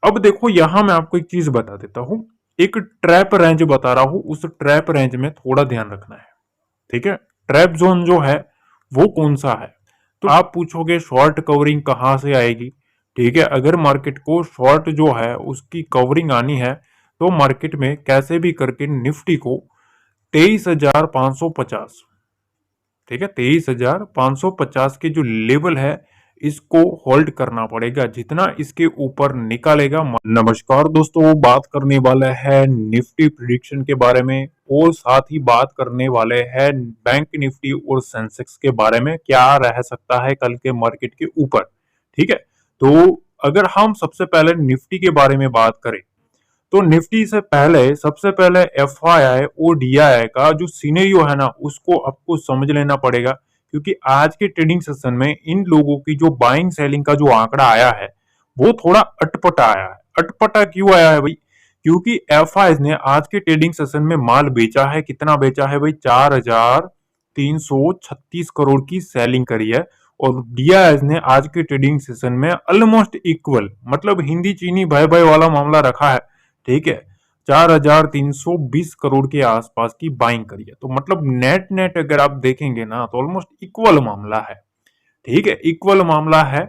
अब देखो यहां मैं आपको एक चीज बता देता हूं, एक ट्रैप रेंज बता रहा हूं, उस ट्रैप रेंज में थोड़ा ध्यान रखना है। ठीक है, ट्रैप जोन जो है वो कौन सा है? तो आप पूछोगे शॉर्ट कवरिंग कहां से आएगी? ठीक है, अगर मार्केट को शॉर्ट जो है उसकी कवरिंग आनी है तो मार्केट में कैसे भी करके निफ्टी को 23,550, ठीक है, 23,550 के जो लेवल है इसको होल्ड करना पड़ेगा। जितना इसके ऊपर निकालेगा। नमस्कार दोस्तों, बात करने वाला है निफ्टी प्रिडिक्शन के बारे में और साथ ही बात करने वाले हैं बैंक निफ्टी और सेंसेक्स के बारे में, क्या रह सकता है कल के मार्केट के ऊपर। ठीक है, तो अगर हम सबसे पहले निफ्टी के बारे में बात करें तो निफ्टी से पहले सबसे पहले एफआईआई और डीआईआई का जो सीनेरियो है ना उसको आपको समझ लेना पड़ेगा, क्योंकि आज के ट्रेडिंग सेशन में इन लोगों की जो बाइंग सेलिंग का जो आंकड़ा आया है वो थोड़ा अटपटा आया है। अटपटा क्यों आया है भाई? क्योंकि एफआई ने आज के ट्रेडिंग सेशन में माल बेचा है। कितना बेचा है भाई? 4,336 करोड़ की सेलिंग करी है। और डीआईएस ने आज के ट्रेडिंग सेशन में ऑलमोस्ट इक्वल, मतलब हिंदी चीनी भाई भाई वाला मामला रखा है। ठीक है, 4,320 करोड़ के आसपास की बाइंग करी है। तो मतलब नेट नेट अगर आप देखेंगे ना तो ऑलमोस्ट इक्वल मामला है। ठीक है, इक्वल मामला है।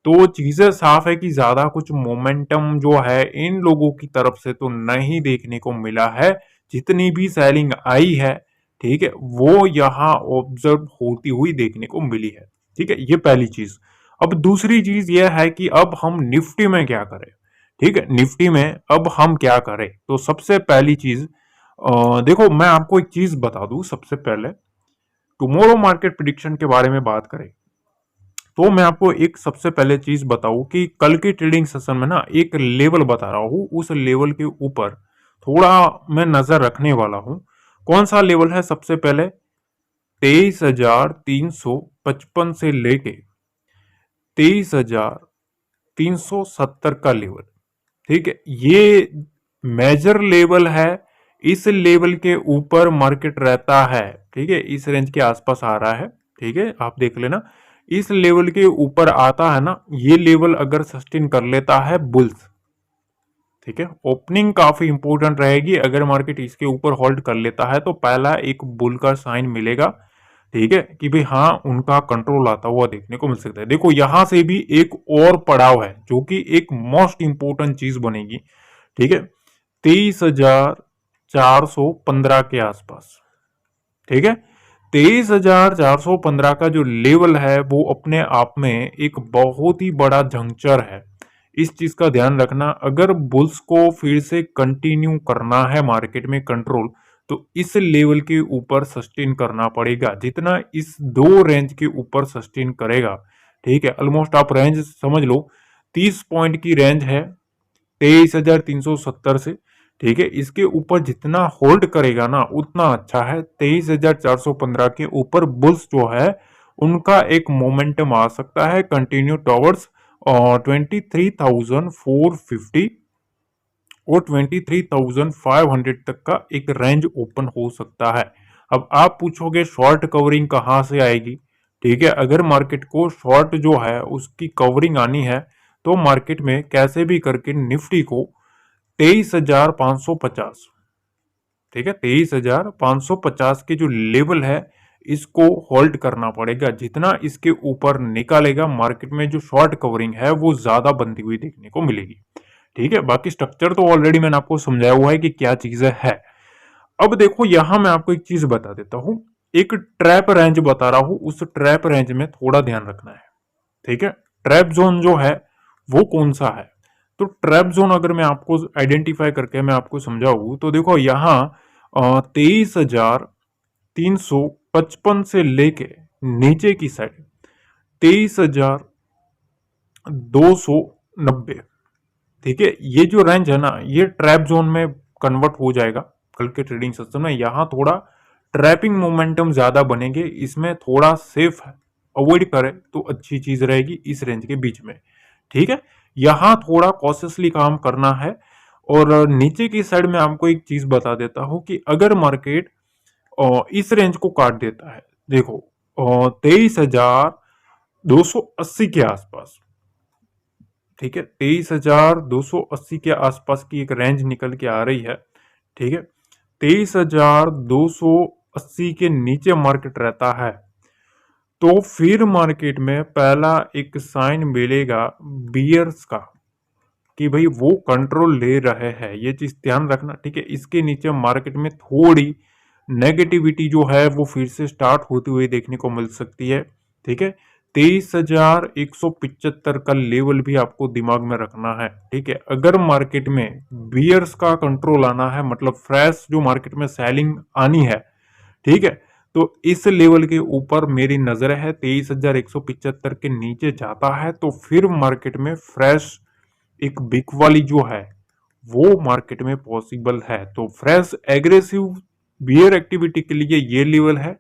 तो चीजें साफ है कि ज्यादा कुछ मोमेंटम जो है इन लोगों की तरफ से तो नहीं देखने को मिला है। जितनी भी सेलिंग आई है, ठीक है, वो यहाँ ऑब्जर्व होती हुई देखने को मिली है। ठीक है, ये पहली चीज। अब दूसरी चीज यह है कि अब हम निफ्टी में क्या करें। ठीक है, निफ्टी में अब हम क्या करें तो सबसे पहली चीज, देखो मैं आपको एक चीज बता दूं। सबसे पहले टुमारो मार्केट प्रिडिक्शन के बारे में बात करें तो मैं आपको एक सबसे पहले चीज बताऊं कि कल के ट्रेडिंग सेशन में ना एक लेवल बता रहा हूं, उस लेवल के ऊपर थोड़ा मैं नजर रखने वाला हूं। कौन सा लेवल है? सबसे पहले 23,355 से लेके 23,370 का लेवल। ठीक है, ये मेजर लेवल है। इस लेवल के ऊपर मार्केट रहता है। ठीक है, इस रेंज के आसपास आ रहा है। ठीक है, आप देख लेना। इस लेवल के ऊपर आता है ना, ये लेवल अगर सस्टेन कर लेता है बुल्स, ठीक है, ओपनिंग काफी इंपॉर्टेंट रहेगी। अगर मार्केट इसके ऊपर होल्ड कर लेता है तो पहला एक बुल का साइन मिलेगा। ठीक है, कि भाई हाँ उनका कंट्रोल आता हुआ देखने को मिल सकता है। देखो यहां से भी एक और पड़ाव है जो कि एक मोस्ट इंपोर्टेंट चीज बनेगी। ठीक है, 23,415 के आसपास। ठीक है, 23,415 का जो लेवल है वो अपने आप में एक बहुत ही बड़ा जंक्चर है। इस चीज का ध्यान रखना। अगर बुल्स को फिर से कंटिन्यू करना है मार्केट में कंट्रोल, तो इस लेवल के ऊपर सस्टेन करना पड़ेगा। जितना इस दो रेंज के ऊपर सस्टेन करेगा, ठीक है, ऑलमोस्ट आप रेंज समझ लो 30 पॉइंट की रेंज है 23,370 से। ठीक है, इसके ऊपर जितना होल्ड करेगा ना उतना अच्छा है। 23,415 के ऊपर बुल्स जो है उनका एक मोमेंटम आ सकता है कंटिन्यू टॉवर्ड्स 23,450 और 23,500 तक का एक रेंज ओपन हो सकता है। अब आप पूछोगे शॉर्ट कवरिंग कहां से आएगी? ठीक है, अगर मार्केट को शॉर्ट जो है उसकी कवरिंग आनी है तो मार्केट में कैसे भी करके निफ्टी को 23,550, ठीक है, 23,550 के जो लेवल है इसको होल्ड करना पड़ेगा। जितना इसके ऊपर निकालेगा मार्केट में जो शॉर्ट कवरिंग है वो ज्यादा बनती हुई देखने को मिलेगी। ठीक है, बाकी स्ट्रक्चर तो ऑलरेडी मैंने आपको समझाया हुआ है कि क्या चीजें है। अब देखो यहां मैं आपको एक चीज बता देता हूं, एक ट्रैप रेंज बता रहा हूं, उस ट्रैप रेंज में थोड़ा ध्यान रखना है। ठीक है, ट्रैप जोन जो है वो कौन सा है? तो ट्रैप जोन अगर मैं आपको आइडेंटिफाई करके मैं आपको समझाऊं तो देखो यहाँ 23,355 से लेके नीचे की साइड 23,290। ठीक है, ये जो रेंज है ना ये ट्रैप जोन में कन्वर्ट हो जाएगा कल के ट्रेडिंग सिस्टम में। यहां थोड़ा ट्रैपिंग मोमेंटम ज्यादा बनेंगे, इसमें थोड़ा सेफ अवॉइड करें तो अच्छी चीज रहेगी इस रेंज के बीच में। ठीक है, यहां थोड़ा कॉशियसली काम करना है। और नीचे की साइड में आपको एक चीज बता देता हूं कि अगर मार्केट इस रेंज को काट देता है, देखो 23,280 के आसपास, ठीक है, 23,280 के आसपास की एक रेंज निकल के आ रही है। ठीक है, 23,280 के नीचे मार्केट रहता है तो फिर मार्केट में पहला एक साइन मिलेगा बियर्स का, कि भाई वो कंट्रोल ले रहे हैं, ये चीज ध्यान रखना। ठीक है, इसके नीचे मार्केट में थोड़ी नेगेटिविटी जो है वो फिर से स्टार्ट होती हुई देखने को मिल सकती है। ठीक है, 23,175 का लेवल भी आपको दिमाग में रखना है। ठीक है, अगर मार्केट में बियर्स का कंट्रोल आना है, मतलब फ्रेश जो मार्केट में सेलिंग आनी है, ठीक है, तो इस लेवल के ऊपर मेरी नजर है 23,175 के नीचे जाता है तो फिर मार्केट में फ्रेश एक बिग वाली जो है वो मार्केट में पॉसिबल है। तो फ्रेश एग्रेसिव बियर एक्टिविटी के लिए ये लेवल है।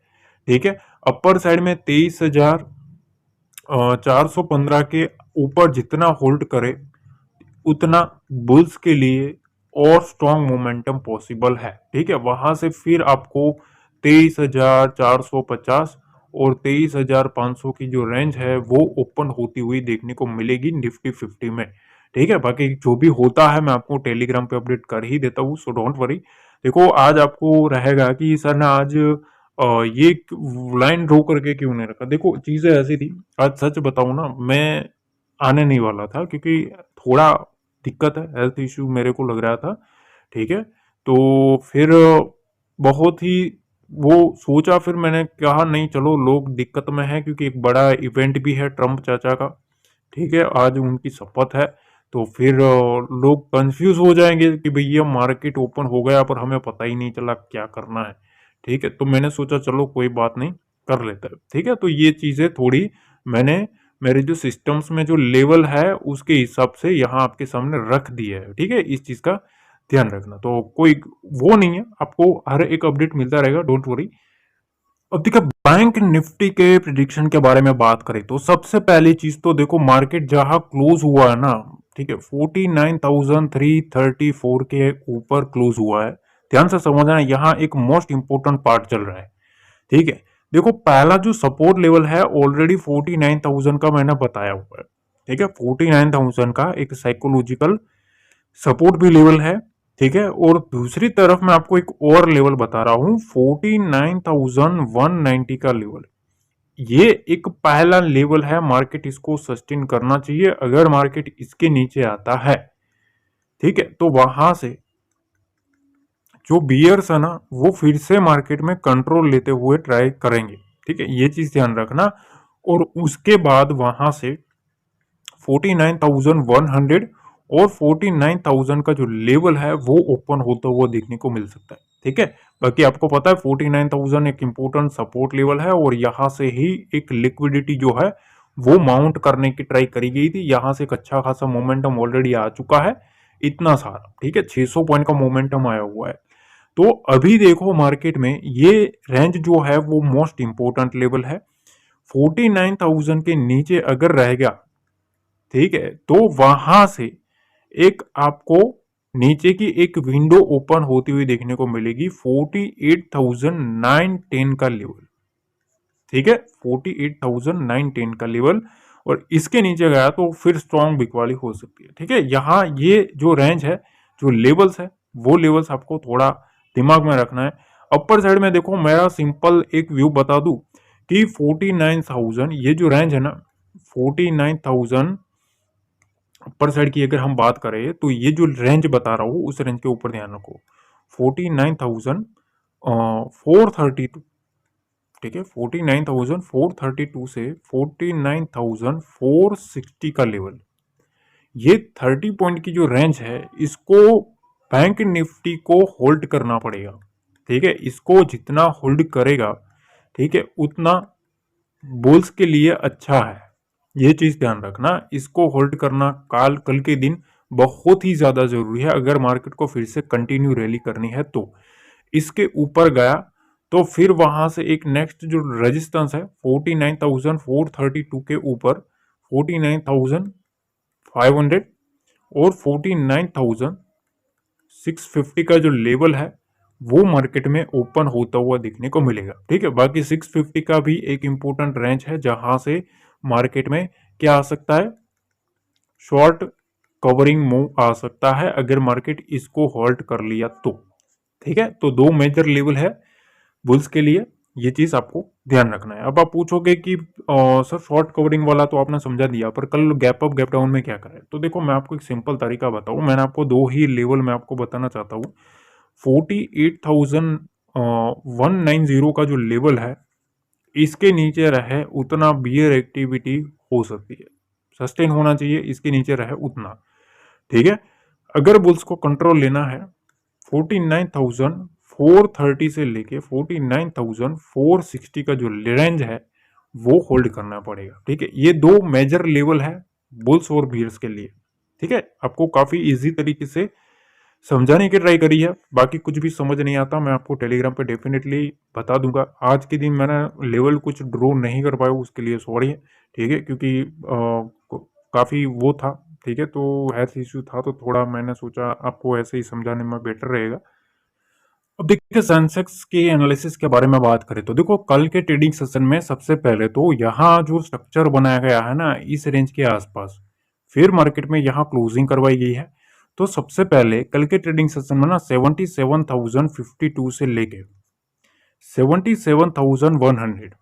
ठीक है, अपर साइड में 23,415 के ऊपर जितना होल्ड करे उतना बुल्स के लिए और स्ट्रॉन्ग मोमेंटम पॉसिबल है। ठीक है, वहां से फिर आपको 23,450 और 23,500 की जो रेंज है वो ओपन होती हुई देखने को मिलेगी निफ्टी 50 में। ठीक है, बाकी जो भी होता है मैं आपको टेलीग्राम पे अपडेट कर ही देता हूँ, सो डोंट वरी। देखो आज आपको रहेगा कि सर ने आज ये लाइन ड्रॉ करके क्यों नहीं रखा। देखो चीजें ऐसी थी, आज सच बताऊं ना, मैं आने नहीं वाला था क्योंकि थोड़ा दिक्कत है, हेल्थ इश्यू मेरे को लग रहा था। ठीक है, तो फिर बहुत ही वो सोचा, फिर मैंने कहा नहीं चलो, लोग दिक्कत में है क्योंकि एक बड़ा इवेंट भी है ट्रम्प चाचा का। ठीक है, आज उनकी शपथ है, तो फिर लोग कंफ्यूज हो जाएंगे कि भैया मार्केट ओपन हो गया पर हमें पता ही नहीं चला क्या करना है। ठीक है, तो मैंने सोचा चलो कोई बात नहीं, कर लेते हैं। ठीक है, तो ये चीजें थोड़ी मैंने मेरे जो सिस्टम्स में जो लेवल है उसके हिसाब से यहाँ आपके सामने रख दिया है। ठीक है, इस चीज का ध्यान रखना, तो कोई वो नहीं है, आपको हर एक अपडेट मिलता रहेगा, डोंट वरी। अब देखिए बैंक निफ्टी के प्रिडिक्शन के बारे में बात करें तो सबसे पहली चीज तो देखो, मार्केट जहां क्लोज हुआ है ना, ठीक है, 49,334 के ऊपर क्लोज हुआ है। ध्यान से समझना, यहाँ एक मोस्ट इंपोर्टेंट पार्ट चल रहा है। ठीक है, देखो पहला जो सपोर्ट लेवल है ऑलरेडी 49,000 का मैंने बताया हुआ है। ठीक है, 49,000 का एक साइकोलॉजिकल सपोर्ट भी लेवल है। ठीक है, और दूसरी तरफ मैं आपको एक और लेवल बता रहा हूं, 49,190 का लेवल। ये एक पहला लेवल है, मार्केट इसको सस्टेन करना चाहिए। अगर मार्केट इसके नीचे आता है, ठीक है, तो वहां से जो बियर्स है ना वो फिर से मार्केट में कंट्रोल लेते हुए ट्राई करेंगे। ठीक है, ये चीज ध्यान रखना। और उसके बाद वहां से 49,100 और 49,000 का जो लेवल है वो ओपन होता हुआ देखने को मिल सकता है। ठीक है, बाकी आपको पता है 49,000 एक इंपोर्टेंट सपोर्ट लेवल है और यहां से ही एक लिक्विडिटी जो है वो माउंट करने की ट्राई करी गई थी। यहां से एक अच्छा खासा मोमेंटम ऑलरेडी आ चुका है, इतना सारा। ठीक है, 600 पॉइंट का मोमेंटम आया हुआ है। तो अभी देखो मार्केट में ये रेंज जो है वो मोस्ट इंपोर्टेंट लेवल है। 49,000 के नीचे अगर रहेगा, ठीक है, तो वहां से एक आपको नीचे की एक विंडो ओपन होती हुई देखने को मिलेगी 48,910 का लेवल। ठीक है, 48,910 का लेवल, और इसके नीचे गया तो फिर स्ट्रॉन्ग बिक वाली हो सकती है। ठीक है, यहाँ ये जो रेंज है, जो लेवल्स है, वो लेवल्स आपको थोड़ा दिमाग में रखना है। अपर साइड में देखो, मेरा सिंपल एक व्यू बता दूं कि 49,000 ये जो रेंज है ना, 49,000 अपर साइड की अगर हम बात करें तो ये जो रेंज बता रहा हूँ उस रेंज के ऊपर ध्यान रखो, 49,432। ठीक है, 49,432 से 49,460 का लेवल, ये 30 पॉइंट की जो रेंज है इसको बैंक निफ्टी को होल्ड करना पड़ेगा। ठीक है, इसको जितना होल्ड करेगा, ठीक है, उतना बुल्स के लिए अच्छा है। ये चीज ध्यान रखना, इसको होल्ड करना कल के दिन बहुत ही ज्यादा जरूरी है अगर मार्केट को फिर से कंटिन्यू रैली करनी है। तो इसके ऊपर गया तो फिर वहां से एक नेक्स्ट जो रेजिस्टेंस है 49,432 के ऊपर 49,500 और 49,650 का जो लेवल है वो मार्केट में ओपन होता हुआ दिखने को मिलेगा। ठीक है, बाकी 650 का भी एक इंपॉर्टेंट रेंज है जहां से मार्केट में क्या आ सकता है, शॉर्ट कवरिंग मूव आ सकता है अगर मार्केट इसको होल्ड कर लिया तो। ठीक है, तो दो मेजर लेवल है बुल्स के लिए, ये चीज आपको ध्यान रखना है। अब आप पूछोगे कि सर शॉर्ट कवरिंग वाला तो आपने समझा दिया, पर कल गैप अप गैप डाउन में क्या करें? तो देखो मैं आपको एक सिंपल तरीका बताऊं, मैंने आपको दो ही लेवल में आपको बताना चाहता हूँ। 48,190 का जो लेवल है, इसके नीचे रहे उतना बियर एक्टिविटी हो सकती है, सस्टेन होना चाहिए, इसके नीचे रहे उतना। ठीक है, अगर बुल्स को कंट्रोल लेना है 49,430 से लेके 49,460 का जो रेंज है वो होल्ड करना पड़ेगा। ठीक है, ये दो मेजर लेवल है बुल्स और बियर्स के लिए। ठीक है, आपको काफी इजी तरीके से समझाने की ट्राई करी है। बाकी कुछ भी समझ नहीं आता मैं आपको टेलीग्राम पे डेफिनेटली बता दूंगा। आज के दिन मैंने लेवल कुछ ड्रॉ नहीं कर पाया, उसके लिए सॉरी है। ठीक है, क्योंकि काफ़ी वो था। ठीक है, तो हेल्थ इश्यू था तो थोड़ा मैंने सोचा आपको ऐसे ही समझाने में बेटर रहेगा। अब देखिए सेंसेक्स के एनालिसिस के बारे में बात करें तो देखो कल के ट्रेडिंग सेशन में सबसे पहले तो यहाँ जो स्ट्रक्चर बनाया गया है ना इस रेंज के आसपास, फिर मार्केट में यहाँ क्लोजिंग करवाई गई है। तो सबसे पहले कल के ट्रेडिंग सेशन में ना 77,052 से लेके 77,100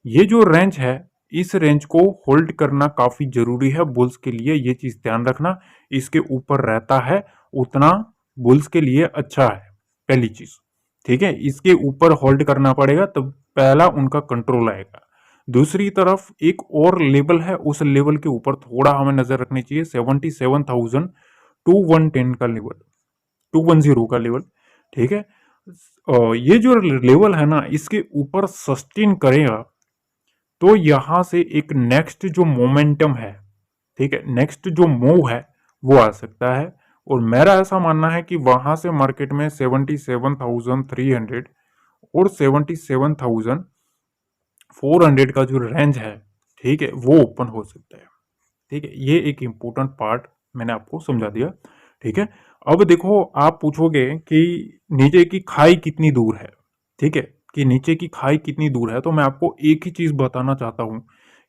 ये जो रेंज है, इस रेंज को होल्ड करना काफी जरूरी है बुल्स के लिए, ये चीज ध्यान रखना। इसके ऊपर रहता है उतना बुल्स के लिए अच्छा है, पहली चीज। ठीक है, इसके ऊपर होल्ड करना पड़ेगा तब पहला उनका कंट्रोल आएगा। दूसरी तरफ एक और लेवल है, उस लेवल के ऊपर थोड़ा हमें नजर रखनी चाहिए, 77,210 का लेवल, 210 का लेवल। ठीक है, ये जो लेवल है ना इसके ऊपर सस्टेन करेगा तो यहां से एक नेक्स्ट जो मोमेंटम है, ठीक है, नेक्स्ट जो मूव है वो आ सकता है। और मेरा ऐसा मानना है कि वहां से मार्केट में 77,300 और 77,400 का जो रेंज है, ठीक है, वो ओपन हो सकता है। ठीक है, ये एक इंपॉर्टेंट पार्ट मैंने आपको समझा दिया। ठीक है, अब देखो आप पूछोगे कि नीचे की खाई कितनी दूर है। ठीक है, कि नीचे की खाई कितनी दूर है, तो मैं आपको एक ही चीज बताना चाहता हूं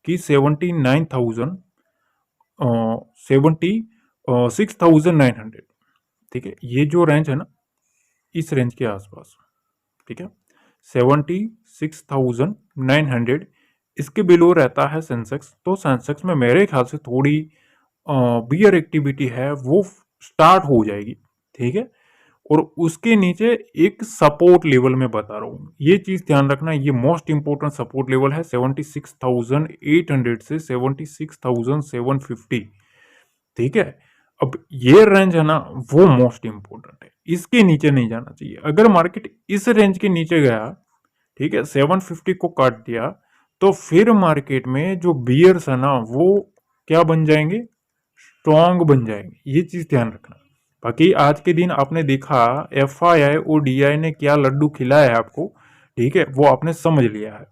कि 76,900, ठीक है, ये जो रेंज है ना इस रेंज के आसपास, ठीक है, 76,900 इसके बिलो रहता है सेंसेक्स। तो सेंसेक्स में मेरे ख्याल से थोड़ी बियर एक्टिविटी है वो स्टार्ट हो जाएगी। ठीक है, और उसके नीचे एक सपोर्ट लेवल में बता रहा हूं, ये चीज ध्यान रखना, ये मोस्ट इंपोर्टेंट सपोर्ट लेवल है 76,800 से 76,750। ठीक है, अब ये रेंज है ना वो मोस्ट इंपोर्टेंट है, इसके नीचे नहीं जाना चाहिए। अगर मार्केट इस रेंज के नीचे गया, ठीक है, 750 को काट दिया, तो फिर मार्केट में जो बियर्स है ना वो क्या बन जाएंगे, स्ट्रॉन्ग बन जाएंगे, ये चीज ध्यान रखना। बाकी आज के दिन आपने देखा FII और DI ने क्या लड्डू खिलाया है आपको, ठीक है, वो आपने समझ लिया है।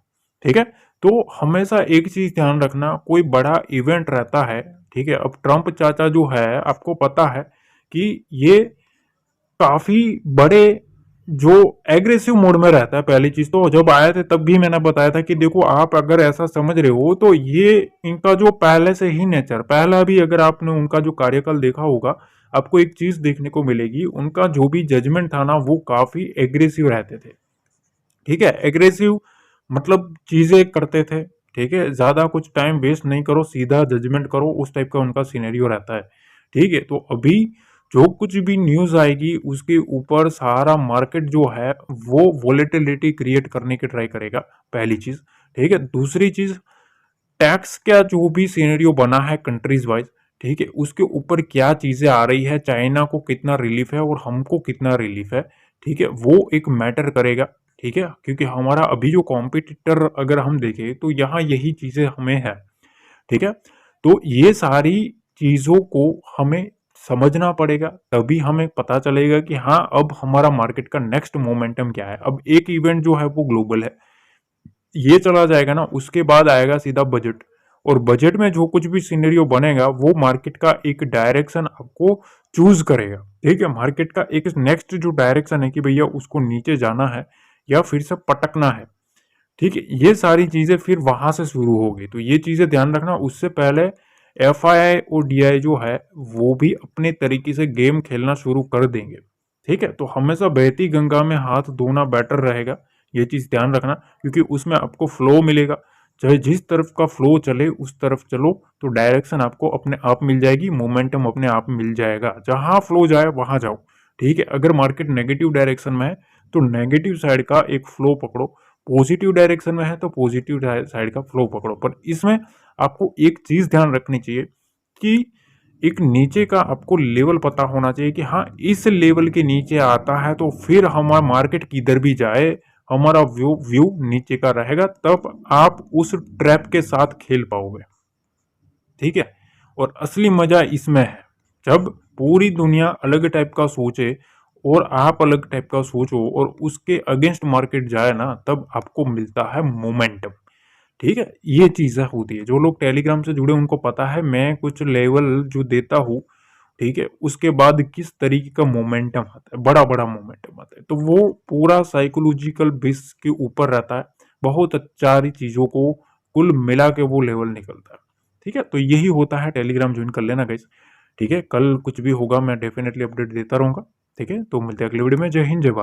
ठीक है, तो हमेशा एक चीज ध्यान रखना, कोई बड़ा इवेंट रहता है, ठीक है, अब ट्रंप चाचा जो है आपको पता है कि ये काफी बड़े जो एग्रेसिव मोड में रहता है। पहली चीज तो जब आए थे तब भी मैंने बताया था कि देखो आप अगर ऐसा समझ रहे हो तो ये इनका जो पहले से ही नेचर, पहला भी अगर आपने उनका जो कार्यकाल देखा होगा आपको एक चीज देखने को मिलेगी, उनका जो भी जजमेंट था ना वो काफी एग्रेसिव रहते थे। ठीक है, एग्रेसिव मतलब चीजें करते थे। ठीक है, ज्यादा कुछ टाइम वेस्ट नहीं करो, सीधा जजमेंट करो, उस टाइप का उनका सिनेरियो रहता है। ठीक है, तो अभी जो कुछ भी न्यूज आएगी उसके ऊपर सारा मार्केट जो है वो वोलेटिलिटी क्रिएट करने की ट्राई करेगा, पहली चीज। ठीक है, दूसरी चीज टैक्स का जो भी सिनेरियो बना है कंट्रीज वाइज, ठीक है, उसके ऊपर क्या चीजें आ रही है, चाइना को कितना रिलीफ है और हमको कितना रिलीफ है, ठीक है, वो एक मैटर करेगा। ठीक है, क्योंकि हमारा अभी जो कॉम्पिटिटर अगर हम देखें तो यहाँ यही चीजें हमें है। ठीक है, तो ये सारी चीजों को हमें समझना पड़ेगा, तभी हमें पता चलेगा कि हाँ अब हमारा मार्केट का नेक्स्ट मोमेंटम क्या है। अब एक इवेंट जो है वो ग्लोबल है, ये चला जाएगा ना उसके बाद आएगा सीधा बजट, और बजट में जो कुछ भी सिनेरियो बनेगा वो मार्केट का एक डायरेक्शन आपको चूज करेगा। ठीक है, मार्केट का एक नेक्स्ट जो डायरेक्शन है कि भैया उसको नीचे जाना है या फिर से पटकना है। ठीक है, ये सारी चीजें फिर वहां से शुरू होगी, तो ये चीजें ध्यान रखना। उससे पहले एफआई और डीआई जो है वो भी अपने तरीके से गेम खेलना शुरू कर देंगे। ठीक है, तो हमेशा बहती गंगा में हाथ धोना बेटर रहेगा, ये चीज ध्यान रखना, क्योंकि उसमें आपको फ्लो मिलेगा। चाहे जिस तरफ का फ्लो चले उस तरफ चलो, तो डायरेक्शन आपको अपने आप मिल जाएगी, मोमेंटम अपने आप मिल जाएगा, जहां फ्लो जाए वहां जाओ। ठीक है, अगर मार्केट नेगेटिव डायरेक्शन में है तो नेगेटिव साइड का एक फ्लो पकड़ो, पॉजिटिव डायरेक्शन में है तो पॉजिटिव साइड का फ्लो पकड़ो। पर इसमें आपको एक चीज ध्यान रखनी चाहिए कि एक नीचे का आपको लेवल पता होना चाहिए कि हाँ इस लेवल के नीचे आता है तो फिर हमारा मार्केट किधर भी जाए हमारा व्यू व्यू नीचे का रहेगा, तब आप उस ट्रैप के साथ खेल पाओगे। ठीक है, और असली मजा इसमें है जब पूरी दुनिया अलग टाइप का सोचे और आप अलग टाइप का सोचो और उसके अगेंस्ट मार्केट जाए ना, तब आपको मिलता है मोमेंटम। ठीक है, ये चीजें होती है। जो लोग टेलीग्राम से जुड़े उनको पता है मैं कुछ लेवल जो देता हूँ, ठीक है, उसके बाद किस तरीके का मोमेंटम आता है, बड़ा बड़ा मोमेंटम आता है। तो वो पूरा साइकोलॉजिकल बेस के ऊपर रहता है, बहुत सारी चीजों को कुल मिला के वो लेवल निकलता है। ठीक है, तो यही होता है, टेलीग्राम ज्वाइन कर लेना गाइस। ठीक है, कल कुछ भी होगा मैं डेफिनेटली अपडेट देता रहूंगा। ठीक है, तो मिलते हैं अगले वीडियो में। जय हिंद, जय भारत।